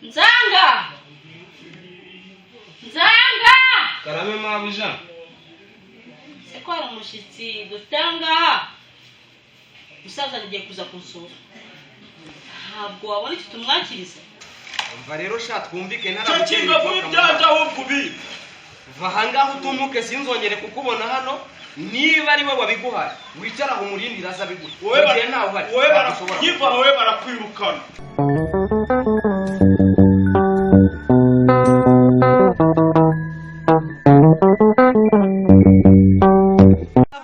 Nzanga! Karame mabuja. Sekwara umushitsi dutanga. Musaza nigiye kuza kunsura. Ntabwo wabona iki tumwakiriza. Umva rero sha twumvike Cyakinga kuri byanja aho kubi. Va hangaho utumuke sinzongere kukubona hano. Niba ari we wabiguhaye wicara aho umurindira aza biguha. Wowe barakwirukana.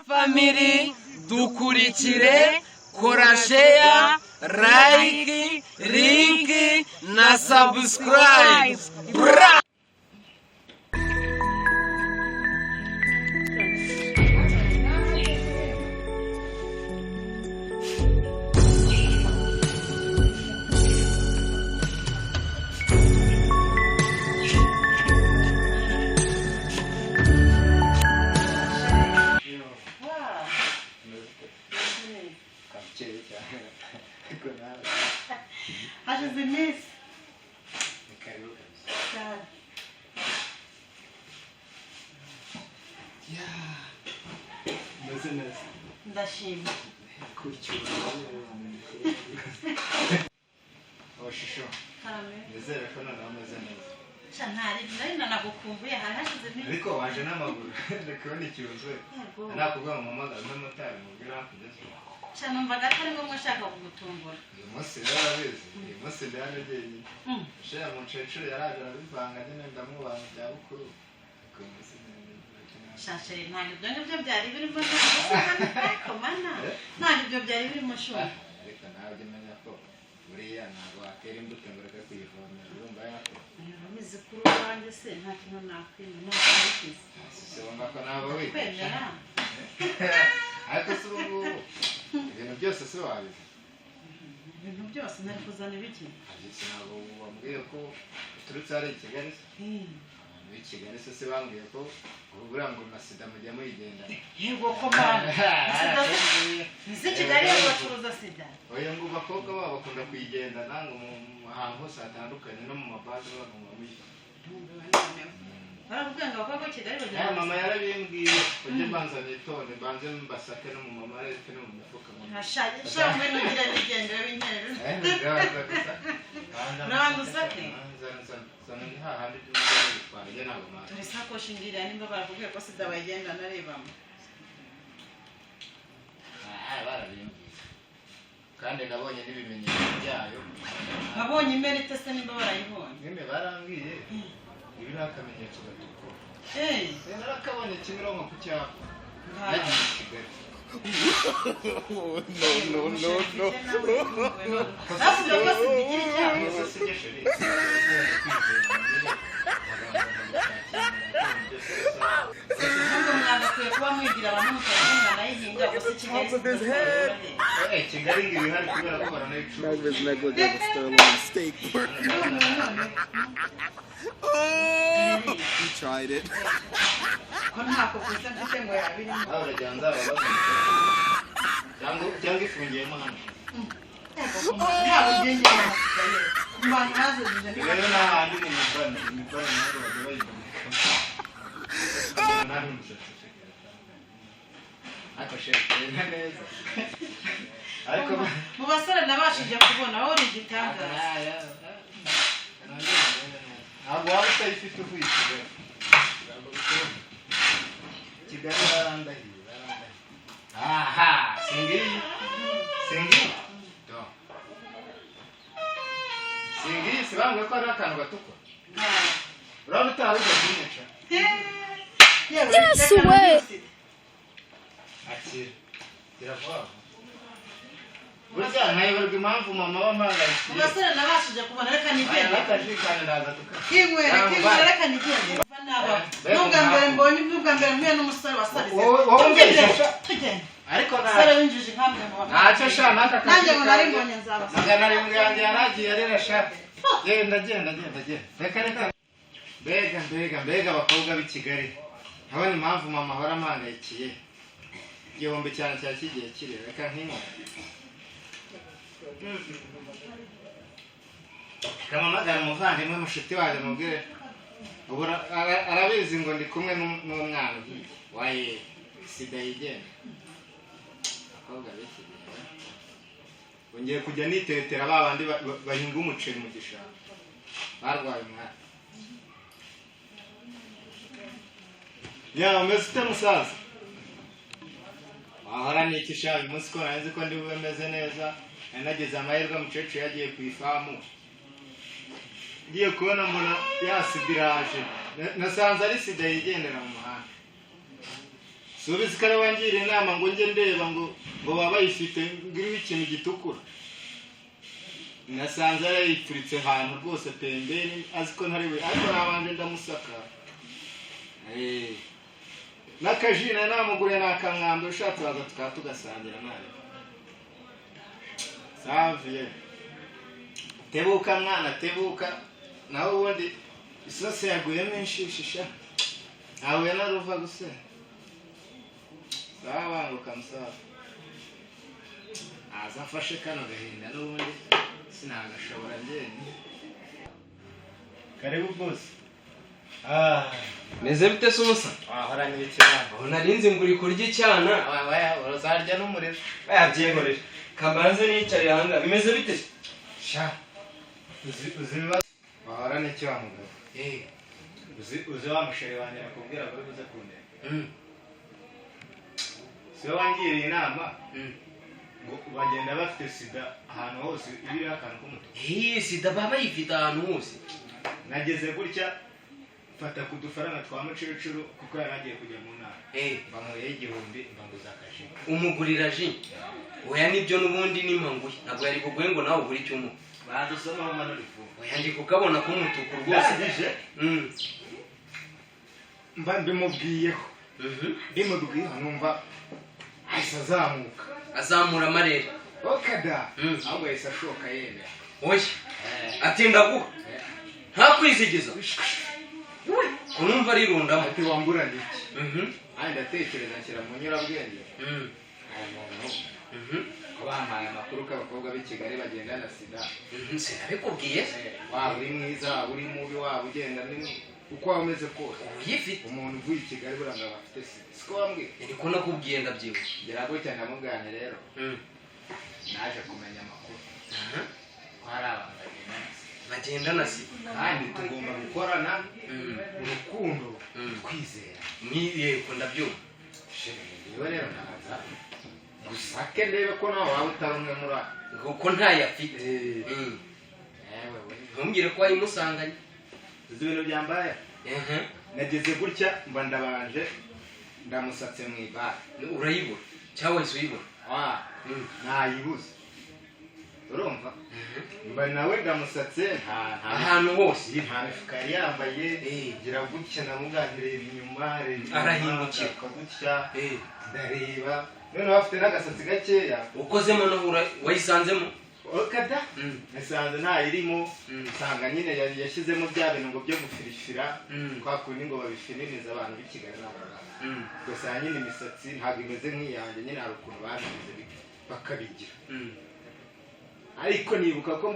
Family dukurikire, kora share, like, link na subscribe. Acha Denise. Ndashima. Oshisho. Karame. Nizere ko none ameze neza. Chantari nari nanagukumbuye harashize neza. Ariko waje n'amaguru. Ndakubona ikibazo. Nakubwa mu mamaga n'amotari mubwira kugeza. Cyane mvaga atari ngo mwashaka kugutumbura. Uyu munsi yarabizi. Uyu munsi ndanagiye. Sheya mu cecuru yaraje arabivanga nyine ndamubanga bya bukuru. Shashere ntabwo ibyo byari birimo komana. Ntabwo ibyo byari birimo shuri. Reka nawe menya ko buriya ntabwo atera imbuto ngo reka kuyivomera urumva yako. Amize kuri wanjye se nta kintu nakwima no kubikiza. Sibomba ko nabo wita. Kwemera. Ariko se ubu ibintu byose se wabizi. Ibintu byose nari kuzana ibiki. Agitse nabo wambwiye ko uturutse ari i Kigali. Muri Kigali se bambwiye ko ubura ngo na sida mujya muyigenda. Yego komana. Nise Kigali yabacuruza sida. Oya ngo bakobwa babo bakunda kuyigenda nango mu ahantu hose hatandukanye no mu mabazi no mu mamiji. Baravuga ngo bakobwa Kigali bajya. Mama yarabimbwiye ujye mbanza nitonde mbanze mbasake no mu mama ariko no mu mifuka mu. Nashaje shamwe nugira bigendera bintero. Gaza gusa. Nandi usake. Sana ni hahandi twajya ntabwo mara. Turi sakoshi ngira nimba baravuga ko sida bagenda narebamo. Barabimbwiye. Kandi nabonye n'ibimenyetso byayo. Nabonye imbere tese nimba barayibonye. Nyine barambwiye. Ibi nakamenyetso gatuko. Narakabonye Kimironko ku cyapa. Nagiye i Kigali. No. He tried it. Jangan ifungiye hano. Rero n'ahandi mu mibano ntabwo bajya bayibona. Ariko mu basore nabashije kubona wowe igitangaza. Ntabwo waba utayifite uvuye i Kigali barandahiye. Aha, singi. Singi, sibambwe ko ari akantu gatukura. Urabona utaruza kunyica. Yes way. Akira. Biravuga. Burya nkayoberwa impamvu mama w'amahangayiki. Mu basore nabashije kubona reka nigende. Akajikana ndaza tuka. Kimwe reka nigende. Nubwa mbere mbonye ubwa mbere mwe n'umusore wasarize. Wowe ngesha. Tugende. Ariko na sare winjije nkamwe mu. Ntacyo sha naka kazi. Nanjye ngo nari mbonye nzaba. Magana arindwi yanjye yaragiye arera sha. Genda. Reka. Mbega abakobwa b'i Kigali. Nabona impamvu mama ahora amangayikiye. Igihombo cyane cya kigiye kirera reka nk'inka. kamamagara umuvandimwe mushuti wanjye mubwire ubu arabizi ngo ndi kumwe n'umwana waye sida yigenda abakobwa b'iki gihe ngiye kujya nitetera ba bandi bahinga umuceri mu gishanga barwaye umwana ya umeze ute musaza wahora n'iki sha uyu munsi ko nzi ko ndi bube meze neza nageze amahirwe umukecuru yagiye ku ifamu ngiye kubona mbona yasidiraje nasanze ari sida yigendera mu muhanda subiza kare wangira inama ngo nge ndeba ngo baba bayifite ngiriho ikintu gitukura nasanze yayituritse ahantu rwose pembeni azi ko ntari we ariko nabanje ndamusaka n'akajina namuguriye n'akamwambi ushatse waza tukaba tugasangira nawe saviye tebuka mwana tebuka nawe ubundi isose yaguyemo inshishisha ahuye na ruva guse sabanguka musaza aza afashe kano gahinda n'ubundi sinagashobora njyenyine karibu bose meze bite se umusa wahora n'ibikiranga aho narinzi ngo uri kurya icyana urazarya n'umuriro yabyihorera kamanze n'iyicariye ahangaha bimeze bite sha uzi ibibazo wahora n'iki wa mugabo uzi wa musheri wanjye nakubwira ngo uze kundeba siwe wangiriye inama ngo bagenda bafite sida ahantu hose ibiriho akantu k'umutuku sida baba bayifite ahantu hose nageze gutya fata ku dufaranga twa mucecuru kuko yari agiye kujya mu nama bamuyeho 1000 mbanguza akaji umugurira ji oya nibyo n'ubundi nimpanguye ntabwo yari kuguhe ngo nawe ugure icyumu badusoma mu manuri fu oya ndi kukabona k'umutuku rwose mba mbimubwiyeho ndimubwiyeho numva ahise azamura amarere okada ahubwo yahise ashoka yemera oya atinda guha nta kwizigiza kunumva rirundamo ati wamburana iki kandi ndatekereza nshyira mu nyurabwenge umuntu bampaye amakuru ko abakobwa b'i Kigali bagendana sida sinabikubwiye waba uri mwiza waba uri mubi waba ugenda uko waba umeze kose uyifite umuntu uvuye i Kigali buranga bafite sida siko wambwiye ariko nakubwiye ndabyibuka ngira gutya ndamugane rero naje kumenya amakuru ko hari abantu bagendana sida kandi tugomba gukorana urukundo twizera yego ndabyumva yewe rero naza gusake ndebe ko nawe waba utari umwe muri abo kuko ntayafite ntumbwire ko wayimusanganye uzi ibintu byambaye nageze gutya mba ndabanje ndamusatse mu ibara urayibura cyangwa wese uyibura ntayibuze urumva mba nawe ndamusatse ahantu hose nta mifuka yari yambaye gira gutya namuganirira inyuma arahindukira gutya ndareba none bafite n'agasatsi gakeya ukozemo naho wayisanzemo okada nasanze ntayirimo usanga nyine yashyizemo bya bintu ngo byo gufirifira kwa kundi ngo babifininiza abantu b'i Kigali n'abaganga gusa nyine imisatsi ntabwo imeze nk'iyanjye nyine hari ukuntu babigize bakabigira ariko nibuka ko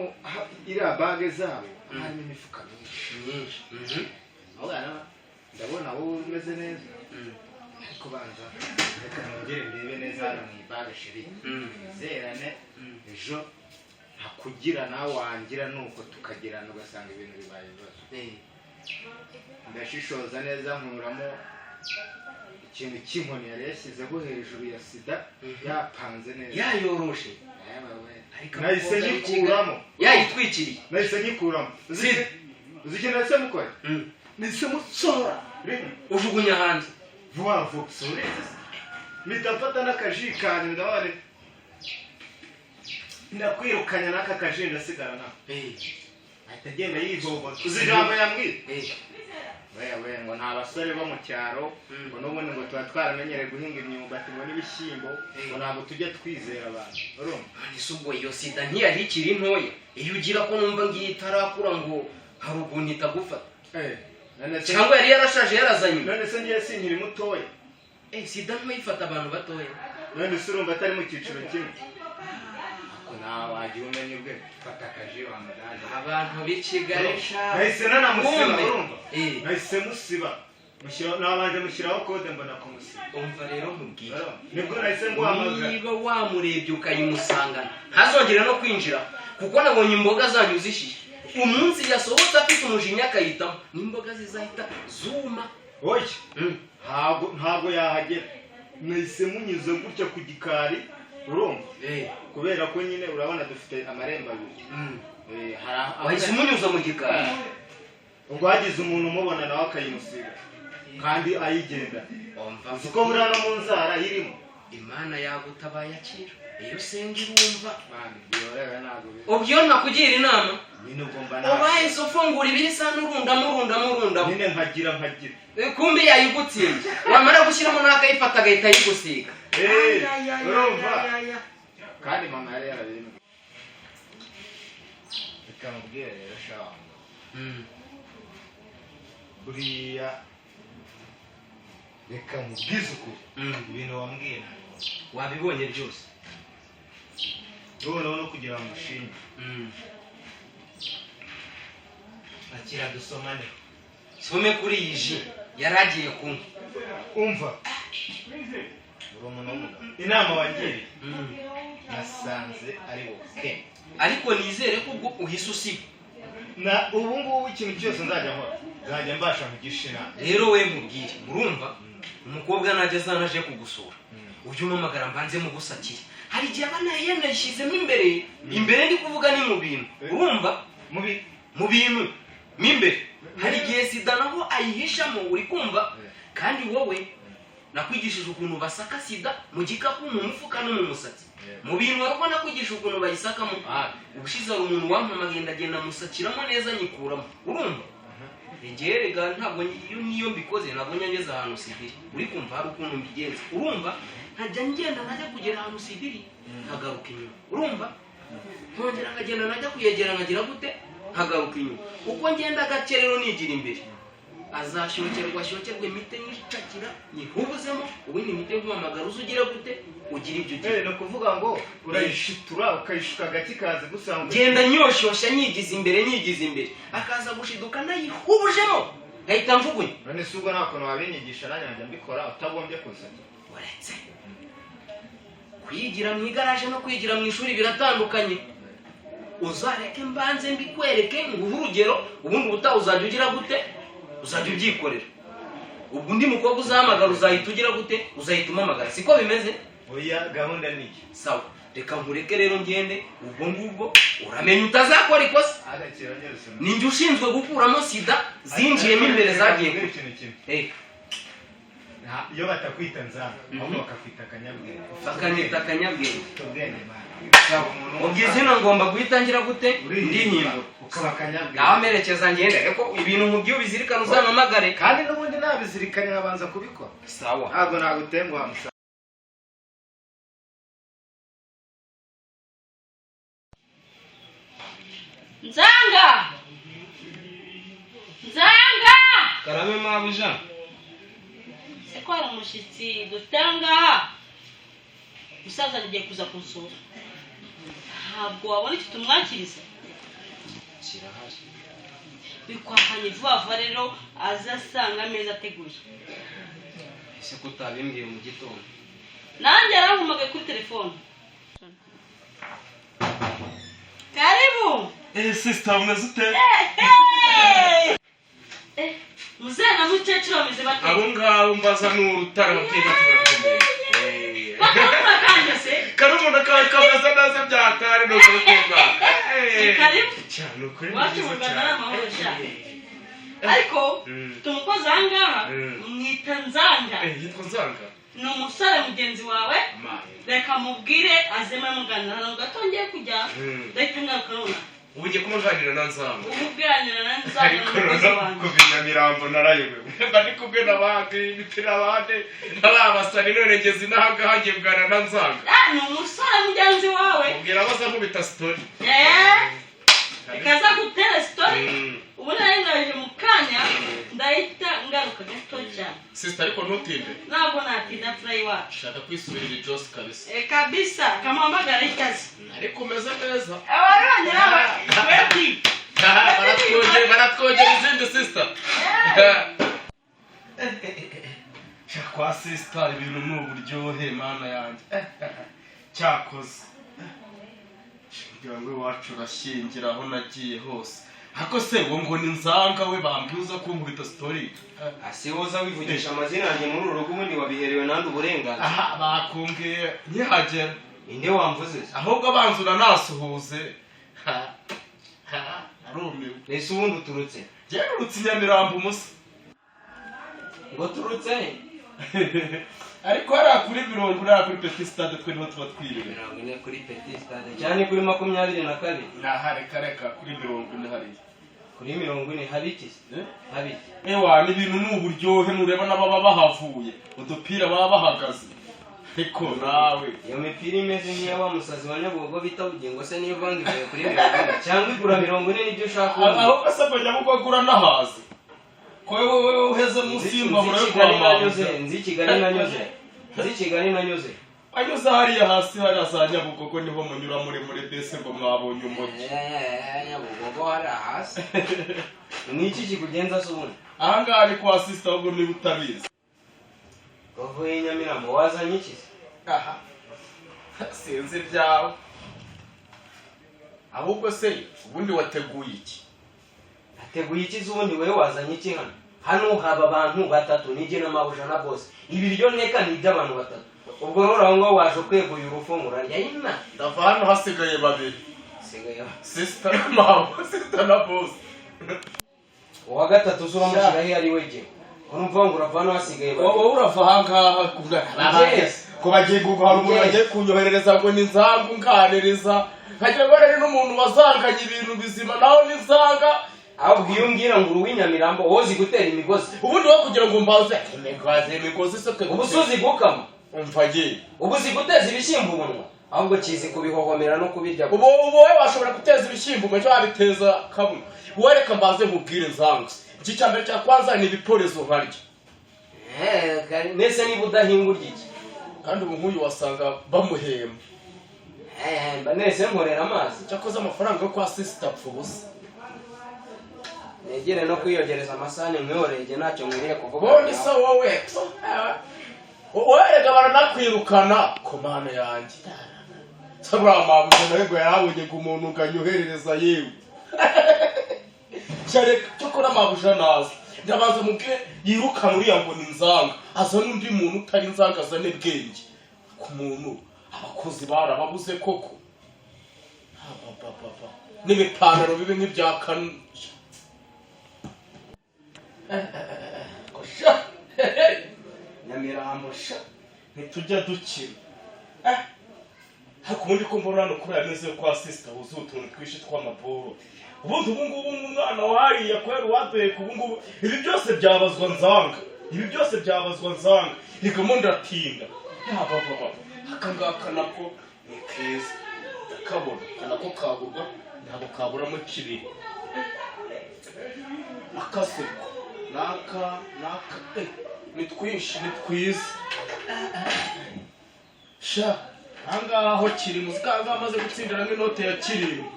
iriya bage zabo harimo imifuka myinshi ndabona wowe umeze neza ariko banza reka nongere ndebe neza hano mu ibage sheri zerane ejo ntakugira nawe wangira nuko tukagirana ugasanga ibintu bibaye ibibazo ndashishoza neza nkuramo ikintu cy'inkoni yari yashyizeho hejuru ya sida yapanze neza yayoroshe nahise nyikuramo yayitwikiriye nahise nyikuramo uzi ikintu nahise mukora nahise musohora ujugunya hanze vuba vuba mpita mfata n'akaji kanjye ndabona ndakwirukanya n'aka kaji ndasigara nawe ahita agenda yivovota uzi ijambo yambwiye wewe ngo nta basore bo mu cyaro ngo n'ubundi ngo tuba twaramenyereye guhinga imyumbati ngo n'ibishyimbo ngo ntabwo tujya twizera abantu urumva ese ubwo iyo sida ntiyari ikiri ntoya iyo ugira ko numva ngiye itarakura ngo hari ukuntu itagufata cyangwa yari yarashaje yarazanye none se ngiye sinkiri mutoya sida ntuyifata abantu batoya none se urumva atari mu cyiciro kimwe wagira umenye ubwe fata akaji wamadaje abantu b'ikigali sha nahise nanamusiba urumva nahise musiba nabanje mushyiraho kode mbona kumusiba umva rero nkubwiye nibwo nahise nguhamagara niba wamurebye ukayimusangana ntazongere no kwinjira kuko nabonye imboga zanyu zishiye umunsi yasohotse afite umujinya akayitamo n'imboga zizahita zuma oya ntabwo yahagera nahise munyuze gutya ku gikari urumva kubera ko nyine urabona dufite amarembo abiri wahise umunyuza mu gikari ubwo hagize umuntu umubona nawe akayimusiga kandi ayigenda uko buriya no mu nzara irimo imana yagutabaye akira iyo usenga irumva ubyo nakugira inama nyine ugomba wahise ufungura ibirisa n'urunda nyine nkagira kumbi yayigutsinze wamara gushyiramo n'akayifata agahita ayigusiga urumva kandi mama yari yarabirimo reka mubwire rero shawa buriya reka mubwize ukuri ibintu wambwira wabibonye byose noneho no kugira ngo umushinge akira dusomane some kuri iyi ji yari agiye kunywa umva uri umuntu w'umugabo inama wangiriye nasanze ari wowe ariko nizere ko ubwo uhise usiba ubu ngubu ikintu cyose nzajya nkora nzajya mbasha kugisha inama rero we mubwire urumva umukobwa najya aje kugusura ujye umamagara mbanze mugusakire hari igihe abana yanashyizemo imbere ndi kuvuga ni mu bintu urumva mu bintu m'imbere hari igihe sida naho ayihishamo uri kumva kandi wowe nakwigishije ukuntu basaka sida mu gikapu mu mufuka no mu musatsi mu bintu ariko nakwigishije ukuntu bayisakamo ubushize hari umuntu wampamagaye ndagenda musakiramo neza nyikuramo urumva rega ntabwo niyo mbikoze ntabwo nyageze ahantu sibiri uri kumva hari ukuntu mbigenza urumva nkajya ngenda nkajya kugera ahantu sibiri nkagaruka inyuma urumva nkongera nkagenda najya kuyegera nkagira gute nkagaruka inyuma uko ngenda gake rero nigira imbere azashokerwa imite nyicakira nyihubuzemo ubundi imite nkuhamagara uzugira gute ugira ibyo ugira ni ukuvuga ngo urayishitura ukayishuka gake ikaza gusanga genda nyoshyosha nyigize imbere akaza gushiduka nayihubujemo ngahita mvugunya none si ubwo nta kuntu wabinyigisha nanjye nkajya mbikora utagombye kuza uretse kwigira mu igaraje no kwigira mu ishuri biratandukanye uzareke mbanze mbikwereke nguhe urugero ubundi ubutaha uzajya ugira gute uzajya ubyikorera ubwo undi mukobwa uzahamagara uzahita ugira gute uzahita umamagara siko bimeze oya gahunda ni iki sawa reka nkureke rero ngende ubwo ngubwo uramenya utazakora ikosa ninjye ushinzwe gukuramo sida zinjiyemo imbere zagiye iyo batakwita nzaba ahubwo bakakwita akanyabwenge bakanyita akanyabwenge ubwo izina ngomba guhitangira gute ndi nyimbo ukaba akanyabwenge nawe amerekeza ngende ariko ibintu mu byo ubizirikana uzamamagare kandi n'ubundi nabizirikanye nkabanza kubikora sawa ntabwo nagutenguha musa Nzanga karame mabuja ko hari umushyitsi dutanga musaza agiye kuza kunsura ntabwo wabona icyo tumwakiriza kirahari bikwakanye vuba rero aza asanga ameza ateguye ese ko utabimbwiye mu gitondo nanjye yarampamagaye kuri telefone karibu sister umeze ute muzehe na mukecuru bameze bate abo ngabo mbaza n'urutara bateka turakomeye bakamura se karumuna kawe kameze neza byatari no kurutemba karibu cyane ukuri wacu mugana n'amahoro cyane ariko tumukoze ahangaha mwita Nzanga yitwa Nzanga ni umusore mugenzi wawe reka mubwire azeme muganira ntabwo gatongeye kujya ndahita ngaruka nona ubu ngiye kumuganira na Nzanga ububwiranira na Nzanga n'umukozi wanjye kubina mirambo narayobewe mba ndi kumwe n'abandi bitira abandi ntarabasani none ngeze inahaga hagiye bwana na Nzanga ni umusore mugenzi wawe ubwira baza nkubita story ikaza gutera story ubu nari ngaje mu kanya ndahita ngaruka gato cyane sister ariko ntutinde ntabwo natinda furayi wacu shaka kwisubirira Jose kabisa kabisa kamuhamagara ikaze ariko umeze neza ababonye weti baratwogera izindi sister kwa sister ibintu ni uburyohe mana yanjye cyakoze kugira ngo iwacu urashyingira aho nagiye hose hako se ngo ni nzanga we bambwiza kunkubita story asihoza wivugisha amazina yanjye muri uru rugo ubundi wabiherewe nandi uburenganzira aha bakumbwiye nkihagera inde wamvuze ahubwo abanzura nasuhuze arumiwe nese ubundi uturutse gerurutse Nyamirambo umusa ngo turutse ariko hariya kuri mirongo uriya kuri Petit Stade twe niho tuba twiriwe mirongo ine kuri Petit Stade cyane kuri 22 nahareka kuri mirongo ine hariya kuri mirongo ine habiki habiki ewa ni ibintu ni uburyohe nureba n'ababa bahavuye udupira baba bahagaze ariko nawe iyo mipira imeze nk'iya wa musazi wa Nyabugogo bita Bugingo se niyo vangivuye kuri 40 cyangwa igura 40 nibyo ushaka aho gasaba Nyabugogo nahazi ko wowe uheze musimba nzi Kigali nanyoze anyuze hariya hasi hariya za Nyabugogo niho munyura muri bese ngo mwabonye umugi Nyabugogo hariya hasi ni iki kikugenza se ubundi ahangaha ari kwa sister ahubwo niba utabizi uvuye Nyamirambo wazanye iki aha sinzi ibyawe ahubwo se ubundi wateguye iki ateguye iki ubundi wewe wazanye iki hano haba abantu batatu nije n'amabuja na boss ibiryo nteka ni by'abantu batatu ubwo rero ngo waje kweguye urufungura yayina ndava hano hasigaye babiri sigaye sister na mama sister na boss uwa gatatu zura mushyiraho ari weje urumva ngo uravana hasigaye babiri wowe urava ahangaha ko bagiye guhara umuntu bagiye kunyoherereza ngo ni nzangu nkaniriza nkagira ngo rero n'umuntu wazanganye ibintu bizima naho nizanga ahubwo iyo ngira ngo uruw'inyamirambo wozi gutera imigozi ubundi wo kugira ngo mbaze imigozi se twe ubusuzi gukama umva ye ubuzi guteza ibishyimbo umunwa ahubwo kizi kubihohomera no kubirya ubu wowe washobora guteza ibishyimbo ngo cyabiteza kabuno wereka mbaze nkubwire nzangu iki cyambere cya kwanza ni ibiporezo nkarya nese niba udahingura iki kandi ubu nk'uyu wasanga bamuhema mba nese nkorera amazi cyakoze amafaranga yo kwa sister apfa ubusa negere no kwiyogereza amasahani nkyorege ntacyo mwiriye kuvuga ubundi se wowe werega baranakwirukana ku mana yanjye sabura mabuja nawe ngo yarabonye ngo umuntu ukanyoherereza yewe cyareka cyokora mabuja naza ndabanza mubwire yirukana uriya ngo ni nzanga azana undi muntu utari nzanga azane bwenge ku muntu abakozi barababuze koko n'ibipantaro bibe nk'ibya kanu Nyamirambo ntitujya dukira ariko ubundi ko mbona hano kubera ameze kwa sister wuzuye utuntu twinshi tw'amaboro ubundi ubu ngubu umwana wahariye kubera uwadeka ubu ngubu ibi byose byabazwa nzanga ntigamo ndatinda yabababa akangaka nako ni keza ndakabona nako kagurwa ntabwo kaburamo kibiri akaseko naka ni twinshi ni twiza sha ahangaho kiri muzikanga amaze gutsindira nk'inote ya kirimo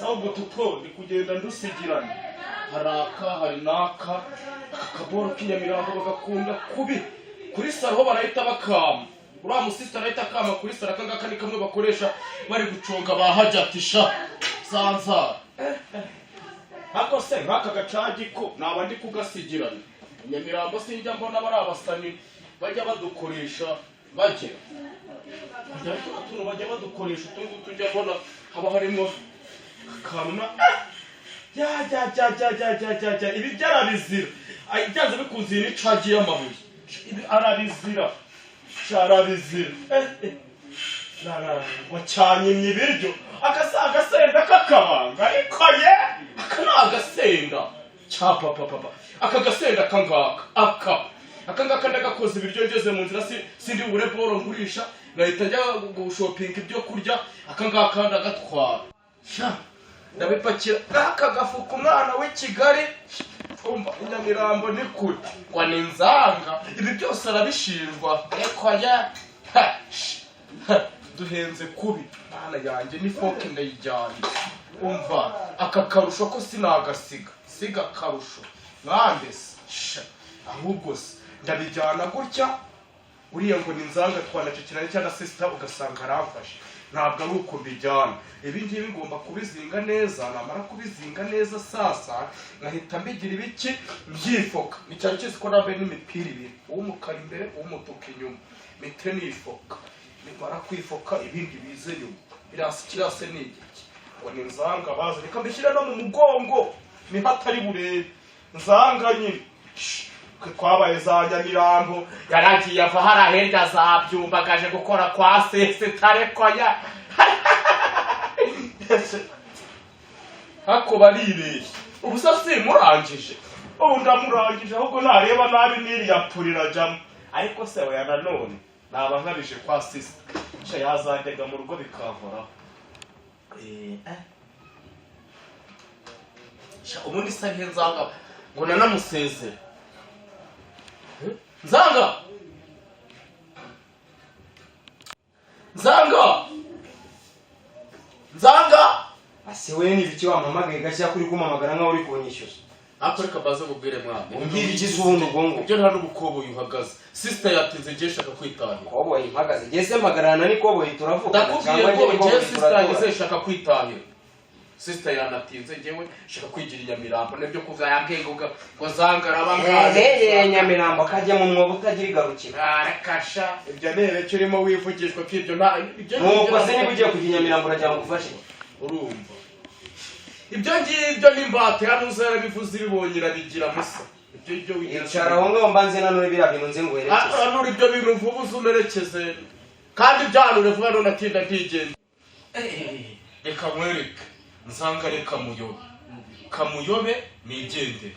ahubwo tuto ndi kugenda ndusigirana haraka hari naka akaboro k'inyamirambo bagakunda kubi kuri saro barahita bakama uriya musista arahita akama kuri saro akangaka ni kamwe bakoresha bari guconga bahajatisha zanzara hako se nk'aka gacagi ko naba ndi kugasigirana Nyamirambo sinjya mbona bari abasani bajya badukoresha bajya badukoresha utungu tujya mbona haba harimo akantu ibi byarabizira byanze bikunze iyi n'icagi y'amabuye ibi arabizira wacanye ibiryo agasenda k'akabanga ariko ye aka ni agasenda cyapapapapa aka gasenda akangaka ndagakoze ibiryo ngeze mu nzira sindi bure boro ngurisha nahita njya gushopinga ibyo kurya akangaka ndagatwara ndabipakira aka gafuka umwana w'i Kigali umva Nyamirambo ni kure kwa ninzanga ibi byose arabishinjwa eko ya duhenze kubi bana yanjye ni foke ndayijyanye umva aka karusho ko sinagasiga siga karusho mwande se ahubwo se ndabijyana gutya uriya ngo ninzanga twanacikiranye cyangwa sister ugasanga aramfashe ntabwo ari uko mbijyana ibi ngibi ngomba kubizinga neza namara kubizinga neza sasa nkahita mbigira ibiki mbyifoka nicyari kizi ko nambaye n'imipira ibiri uw'umukara imbere uw'umutuku inyuma mite nifoka nimara kwifoka ibindi bize nyuma kirase ni igiki ngo ninzanga baza reka mbishyire no mu mugongo niho atari burebe nzanga nyine kwabaye za Nyamirambo yaragiye ava harahenda zabyumba gaje gukora kwa sesitare koya hako baribeshye ubusa simurangije ndamurangije ahubwo nareba nabi niriyapurira jamo ariko se we nanone naba nkabije kwa sisi nce yazajyaga mu rugo bikavura ubundi se nk'inzanga ngo nanamusezere Nzanga ase we ni biki wamamagaye gashya kuri kumamagara nkaho uri kunyishyuza akore kabaze bubwire mwana umbwira ikizubundi ubwongo byo nta n'ubukobo yuhagaze sister yatinze geshaka kwitahira kobo impagaze gese magarana ni kobo turavuga ndakubwiye ngo je sister yizeshaka kwitahira sister yanatinze ngewe shaka kwigira Nyamirambo nebyo kuva yambwengo ngo zangara abangaze Nyamirambo kajya mu mwobo utagira igarukira arakasha ibyo nere cyurimo wivugishwa kwibyo nta ibyo nuko se niba ugiye kujya Nyamirambo urajya ngufashe urumva ibyo ngibyo n'imbate yanuzera bivuze ibibonyira bigira musa ibyo wicara aho ngaho mbanze nanone biriya bintu nze ngo yerekeze anura ibyo bintu vuba uzumerekeze kandi byanure vuba none atinda ntigende reka mwereke nzanga reka kamuyobe nigendere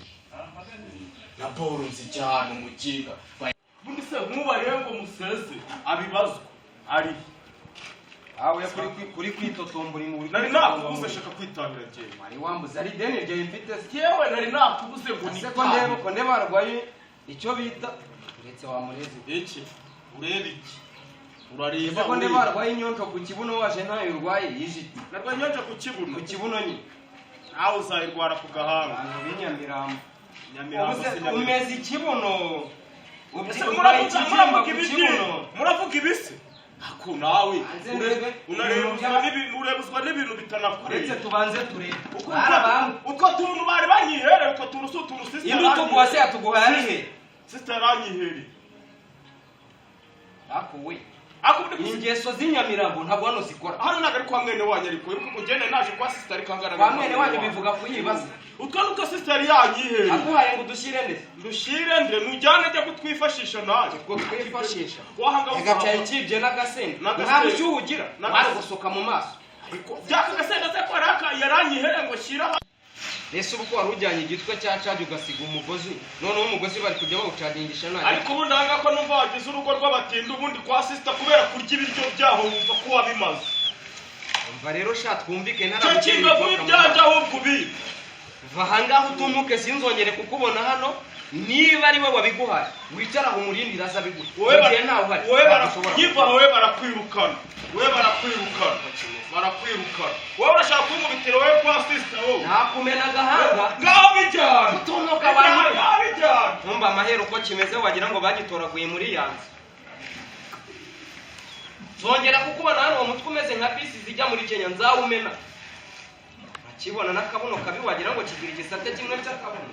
na boro nzijyana umuginga ubundi se nkubarebe ngo museze abibazwa ari awe kuri kwitotombura mu nari nakubuze shaka kwitangira je mari wambuze ari deni ryo mfite yewe nari nakubuze ngo ni ko ndeba arwaye icyo bita uretse wa murezi iki urebe iki urareba ko ndeba arwaye inyonto ku kibuno waje ntayo urwaye yijiti narwaye inyonto ku kibuno nyine aho uzayirwara ku gahanga Nyamirambo Nyamirambo umeze ikibuno muravuga ibisi ako nawe urebuzwa n'ibintu bitanakureye uretse tubanze turebe utwo tuntu bari banyihere utwo tuntu si utuntu sister imutuguha se yatuguha yarihe sister aranyihere ako we ingeso z'Inyamirambo ntabwo hano zikora hano ntabwo ari kwa mwene wanyu ariko uri kugenda naje kwa sister ari kangana kwa mwene wanyu bivuga kuyibaza utwo nuko sister yanyihere akuhaye ngo dushire nde nujyane ajya kutwifashisha naje ko twifashisha wahanga agacaye ikibye n'agasende ntabwo ucyuhugira ntabwo gusoka mu maso ariko byaka gasende se ko yaranyihere ngo shira ese uko wari ujyanye igitwe cya caje ugasiga umugozi noneho umugozi bari kujya bawucagingisha naje ariko ubundi hanga ko numva wagize urugo rw'abatinda ubundi kwa sister kubera kurya ibiryo byaho wumva ko wabimaze umva rero sha twumvike ntarabukira ibyaje ahubwo ubi va hangaho utumuke sinzongere kukubona hano niba ari we wabiguhaye wicara aho umurindira aza biguha wowe barakwirukana wowe urashaka kumubitira wowe kwa sister wowe nakumena agahanga ngaho bijyana utuntuka abantu ntumva amahero uko kimeze wagira ngo bagitoraguye muri yanze zongera kukubona hano uwo mutwe umeze nka bisi zijya muri Kenya nzawumena akibona n'akabuno kabi wagira ngo kigira igisate kimwe cy'akabuno